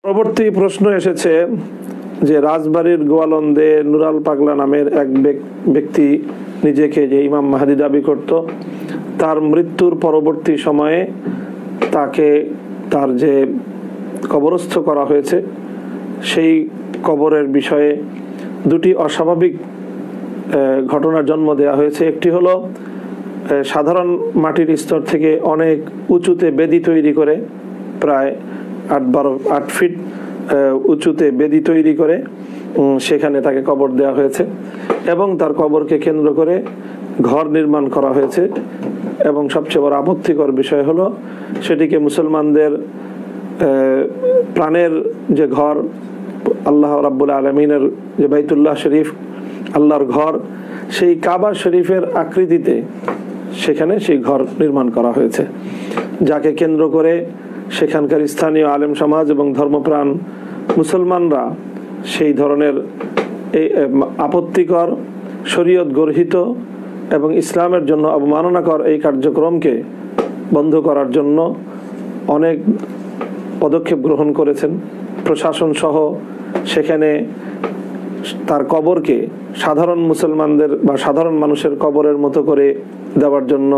পরবর্তী প্রশ্ন এসেছে যে রাজবাড়ির গোয়ালন্দে নুরাল পাগলা নামের এক ব্যক্তি নিজেকে যে ইমাম মাহদি দাবি করত, তার মৃত্যুর পরবর্তী সময়ে তাকে তার যে কবরস্থ করা হয়েছে সেই কবরের বিষয়ে দুটি অস্বাভাবিক ঘটনার জন্ম দেওয়া হয়েছে। একটি হলো সাধারণ মাটির স্তর থেকে অনেক উঁচুতে বেদি তৈরি করে, প্রায় 8 ফিট উঁচুতে বেদি তৈরি করে সেখানে তাকে কবর দেওয়া হয়েছে এবং তার কবরকে কেন্দ্র করে ঘর নির্মাণ করা হয়েছে। এবং সবচেয়ে বড় আপত্তিকর বিষয় হলো সেটিকে মুসলমানদের প্রাণের যে ঘর, আল্লাহ রাব্বুল আলামিনের যে বাইতুল্লাহ শরীফ, আল্লাহর ঘর, সেই কাবা শরীফের আকৃতিতে সেখানে সেই ঘর নির্মাণ করা হয়েছে, যাকে কেন্দ্র করে সেখানকার স্থানীয় আলেম সমাজ এবং ধর্মপ্রাণ মুসলমানরা সেই ধরনের এই আপত্তিকর, শরীয়ত গর্হিত এবং ইসলামের জন্য অবমাননাকর এই কার্যক্রমকে বন্ধ করার জন্য অনেক পদক্ষেপ গ্রহণ করেছেন। প্রশাসন সহ সেখানে তার কবরকে সাধারণ মুসলমানদের বা সাধারণ মানুষের কবরের মতো করে দেওয়ার জন্য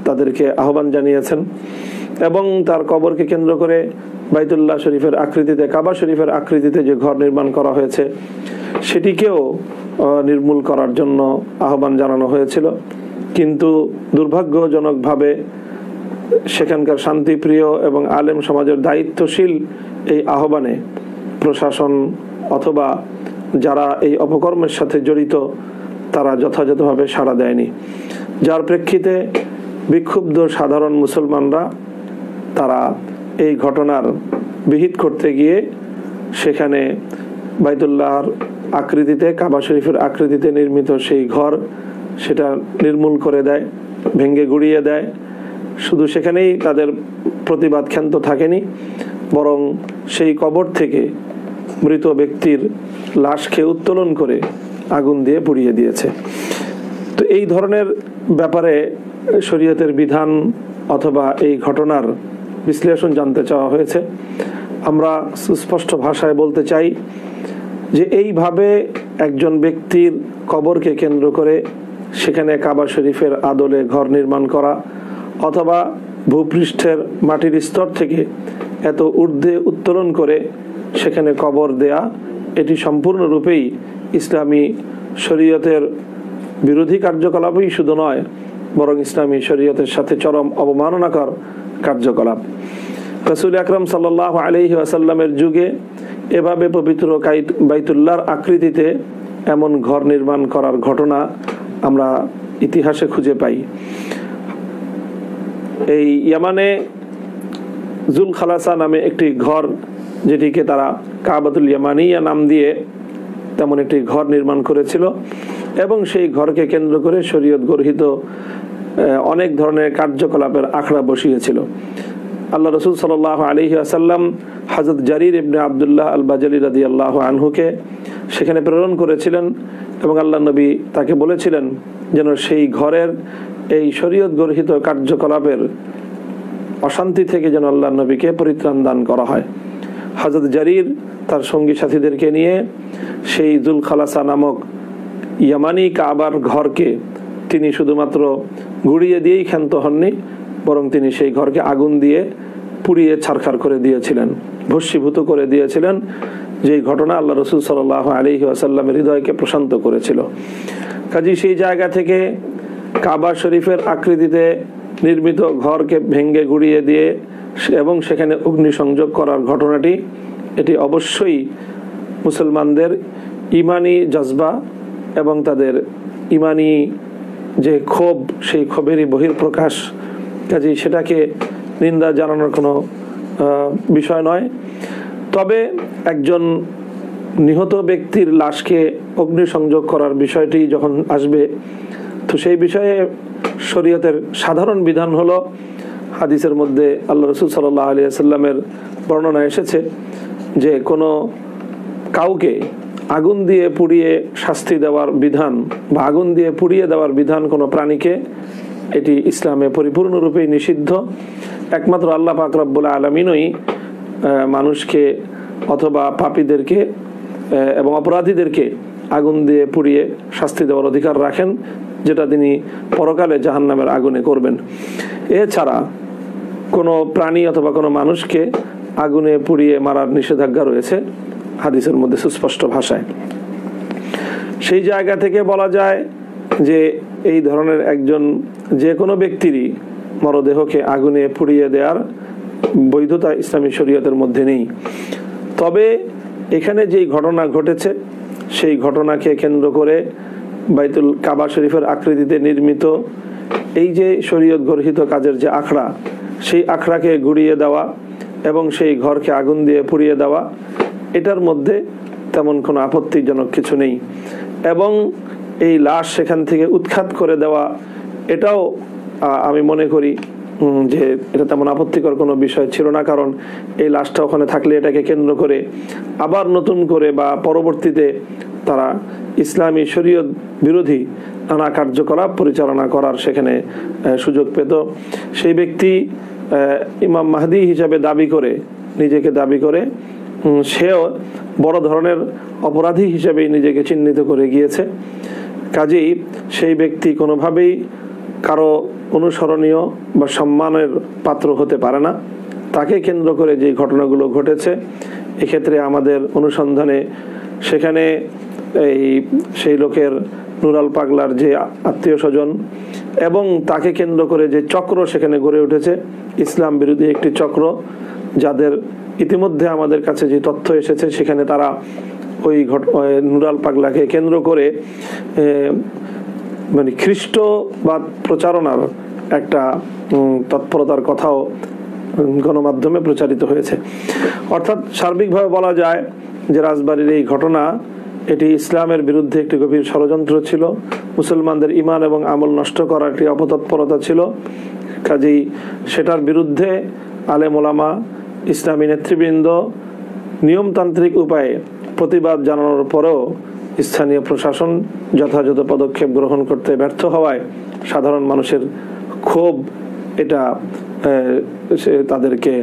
তাদেরকে আহ্বান জানিয়েছেন এবং তার কবরকে কেন্দ্র করে বাইতুল্লাহ শরীফের আকৃতিতে, কাবা শরীফের আকৃতিতে যে ঘর নির্মাণ করা হয়েছে সেটিকেও নির্মূল করার জন্য আহ্বান জানানো হয়েছিল। কিন্তু দুর্ভাগ্যজনকভাবে সেখানকার শান্তিপ্রিয় এবং আলেম সমাজের দায়িত্বশীল এই আহ্বানে প্রশাসন অথবা যারা এই অপকর্মের সাথে জড়িত তারা যথাযথভাবে সাড়া দেয়নি, যার প্রেক্ষিতে বিক্ষুব্ধ সাধারণ মুসলমানরা তারা এই ঘটনার বিহিত করতে গিয়ে সেখানে বাইতুল্লাহর আকৃতিতে, কাবা শরীফের আকৃতিতে নির্মিত সেই ঘর সেটা নির্মূল করে দেয়, ভেঙে গুড়িয়ে দেয়। শুধু সেখানেই তাদের প্রতিবাদ ক্ষান্ত থাকেনি, বরং সেই কবর থেকে মৃত ব্যক্তির লাশকে উত্তোলন করে আগুন দিয়ে পুড়িয়ে দিয়েছে। তো এই ধরনের ব্যাপারে শরীয়তের বিধান অথবা এই ঘটনার বিশ্লেষণ জানতে চাওয়া হয়েছে। আমরা সুস্পষ্ট ভাষায় বলতে চাই যে এইভাবে একজন ব্যক্তির কবরকে কেন্দ্র করে সেখানে কাবা শরীফের আদলে ঘর নির্মাণ করা অথবা ভূপৃষ্ঠের মাটির স্তর থেকে এত ঊর্ধ্বে উত্তোলন করে সেখানে কবর দেয়া, এটি সম্পূর্ণরূপেই ইসলামী শরীয়তের বিরোধী কার্যকলাপই শুধু নয়, বরং ইসলামী শরীয়তের সাথে চরম অবমাননাকর কার্যকলাপ। রাসূল আকরাম সাল্লাল্লাহু আলাইহি ওয়াসাল্লামের যুগে এভাবে পবিত্র বাইতুল্লাহর আকৃতিতে এমন ঘর নির্মাণ করার ঘটনা আমরা ইতিহাসে খুঁজে পাই। এই ইয়ামানে জুল খালাসা নামে একটি ঘর, যেটিকে তারা কাবাতুল ইয়ামানিয়া নাম দিয়ে তেমন একটি ঘর নির্মাণ করেছিল এবং সেই ঘরকে কেন্দ্র করে শরীয়ত গর্হিত অনেক ধরনের কার্যকলাপের আখড়া বসিয়েছিল। আল্লাহ রাসূল সাল্লাল্লাহু আলাইহি ওয়াসাল্লাম হযরত জারির ইবনে আব্দুল্লাহ আল বাজালি রাদিয়াল্লাহু আনহুকে সেখানে প্রেরণ করেছিলেন এবং আল্লাহ নবী তাকে বলেছিলেন যেন সেই ঘরের এই শরীয়ত গর্হিত কার্যকলাপের অশান্তি থেকে যেন আল্লাহ নবীকে পরিত্রাণ দান করা হয়। হযরত জারির তার সঙ্গী সাথীদেরকে নিয়ে সেই জুল খালাসা নামক ইয়ামানি কাবার ঘরকে তিনি শুধুমাত্র গুড়িয়ে দিয়েই ক্ষান্ত হননি, বরং তিনি সেই ঘরকে আগুন দিয়ে পুড়িয়ে ছারখার করে দিয়েছিলেন, ভস্মীভূত করে দিয়েছিলেন, যেই ঘটনা আল্লাহ রাসূল সাল্লাল্লাহু আলাইহি ওয়াসাল্লামের হৃদয়কে প্রশান্ত করেছিল। কাজী সেই জায়গা থেকে কাবা শরীফের আকৃতিতে নির্মিত ঘরকে ভেঙে গুড়িয়ে দিয়ে এবং সেখানে অগ্নিসংযোগ করার ঘটনাটি, এটি অবশ্যই মুসলমানদের ইমানি জজবা এবং তাদের ইমানি যে ক্ষোভ, সেই ক্ষোভেরই বহিঃপ্রকাশ। কাজেই সেটাকে নিন্দা জানানোর কোনো বিষয় নয়। তবে একজন নিহত ব্যক্তির লাশকে অগ্নিসংযোগ করার বিষয়টি যখন আসবে, তো সেই বিষয়ে শরীয়তের সাধারণ বিধান হলো, হাদিসের মধ্যে আল্লাহ রাসূল সাল্লাল্লাহু আলাইহি ওয়াসাল্লামের বর্ণনা এসেছে যে কোনো কাউকে আগুন দিয়ে পুড়িয়ে শাস্তি দেওয়ার বিধান বা আগুন দিয়ে পুড়িয়ে দেওয়ার বিধান কোনো প্রাণীকে, এটি ইসলামে পরিপূর্ণরূপে নিষিদ্ধ। একমাত্র আল্লাহ পাক রব্বুল আলামিনই মানুষকে অথবা পাপীদেরকে এবং অপরাধীদেরকে আগুন দিয়ে পুড়িয়ে শাস্তি দেওয়ার অধিকার রাখেন, যেটা তিনি পরকালে জাহান্নামের আগুনে করবেন। এছাড়া কোনো প্রাণী অথবা কোনো মানুষকে আগুনে পুড়িয়ে মারার নিষেধাজ্ঞা রয়েছে হাদিসের মধ্যে সুস্পষ্ট ভাষায়। সেই জায়গা থেকে বলা যায় যে এই ধরনের একজন যে কোনো ব্যক্তিরই মরদেহকে আগুনে পুড়িয়ে দেওয়ার বৈধতা ইসলামী শরীয়তের মধ্যে নেই। তবে এখানে যেই ঘটনা ঘটেছে সেই ঘটনাকে কেন্দ্র করে বাইতুল কাবা শরীফের আকৃতিতে নির্মিত এই যে শরীয়ত গর্হিত কাজের যে আখড়া, সেই আখড়াকে গুড়িয়ে দেওয়া এবং সেই ঘরকে আগুন দিয়ে পুড়িয়ে দেওয়া, এটার মধ্যে তেমন কোনো আপত্তিজনক কিছু নেই। এবং এই লাশ সেখান থেকে উৎখাত করে দেওয়া, এটাও আমি মনে করি যে এটা তেমন আপত্তিকর কোনো বিষয় ছিল না, কারণ এই লাশটা ওখানে থাকলে এটাকে কেন্দ্র করে আবার নতুন করে বা পরবর্তীতে তারা ইসলামী শরীয়ত বিরোধী নানা কার্যকলাপ পরিচালনা করার সেখানে সুযোগ পেত। সেই ব্যক্তি ইমাম মাহদি হিসাবে নিজেকে দাবি করে সেও বড় ধরনের অপরাধী হিসেবেই নিজেকে চিহ্নিত করে গিয়েছে। কাজেই সেই ব্যক্তি কোনোভাবেই কারো অনুসরণীয় বা সম্মানের পাত্র হতে পারে না। তাকে কেন্দ্র করে যে ঘটনাগুলো ঘটেছে, এক্ষেত্রে আমাদের অনুসন্ধানে সেখানে সেই লোকের নুরাল পাগলার যে আত্মীয় স্বজন এবং তাকে কেন্দ্র করে যে চক্র সেখানে গড়ে উঠেছে, ইসলাম বিরোধী একটি চক্র, যাদের ইতিমধ্যে আমাদের কাছে যে তথ্য এসেছে সেখানে তারা ওই নুরাল পাগলাকে কেন্দ্র করে মানে খ্রিস্টবাদ প্রচারণার একটা তৎপরতার কথাও গণমাধ্যমে প্রচারিত হয়েছে। অর্থাৎ সার্বিকভাবে বলা যায় যে রাজবাড়ির এই ঘটনা এটি ইসলামের বিরুদ্ধে একটি গভীর ষড়যন্ত্র ছিল, মুসলমানদের ঈমান এবং আমল নষ্ট করার একটি অপতৎপরতা ছিল। কাজেই সেটার বিরুদ্ধে আলেম ওলামা, ইসলামী নেতৃবৃন্দ নিয়মতান্ত্রিক উপায়ে প্রতিবাদ জানানোর পরেও স্থানীয় প্রশাসন যথাযথ পদক্ষেপ গ্রহণ করতে ব্যর্থ হওয়ায় সাধারণ মানুষের ক্ষোভ এটা তাদেরকে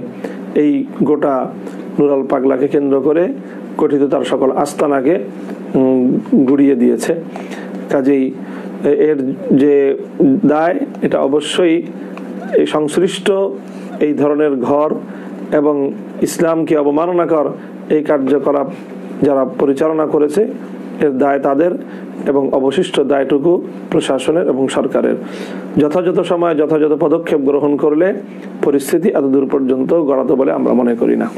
এই গোটা নুরাল পাগলাকে কেন্দ্র করে গঠিত তার সকল আস্তানাকে গুড়িয়ে দিয়েছে। কাজেই এর যে দায়, এটা অবশ্যই এই সংশ্লিষ্ট এই ধরনের ঘর এবং ইসলামকে অবমাননাকর এই কার্যকলাপ যারা পরিচালনা করেছে, এর দায় তাদের এবং অবশিষ্ট দায়টুকু প্রশাসনের এবং সরকারের। যথাযথ সময়ে যথাযথ পদক্ষেপ গ্রহণ করলে পরিস্থিতি এত দূর পর্যন্ত গড়াতো বলে আমরা মনে করি না।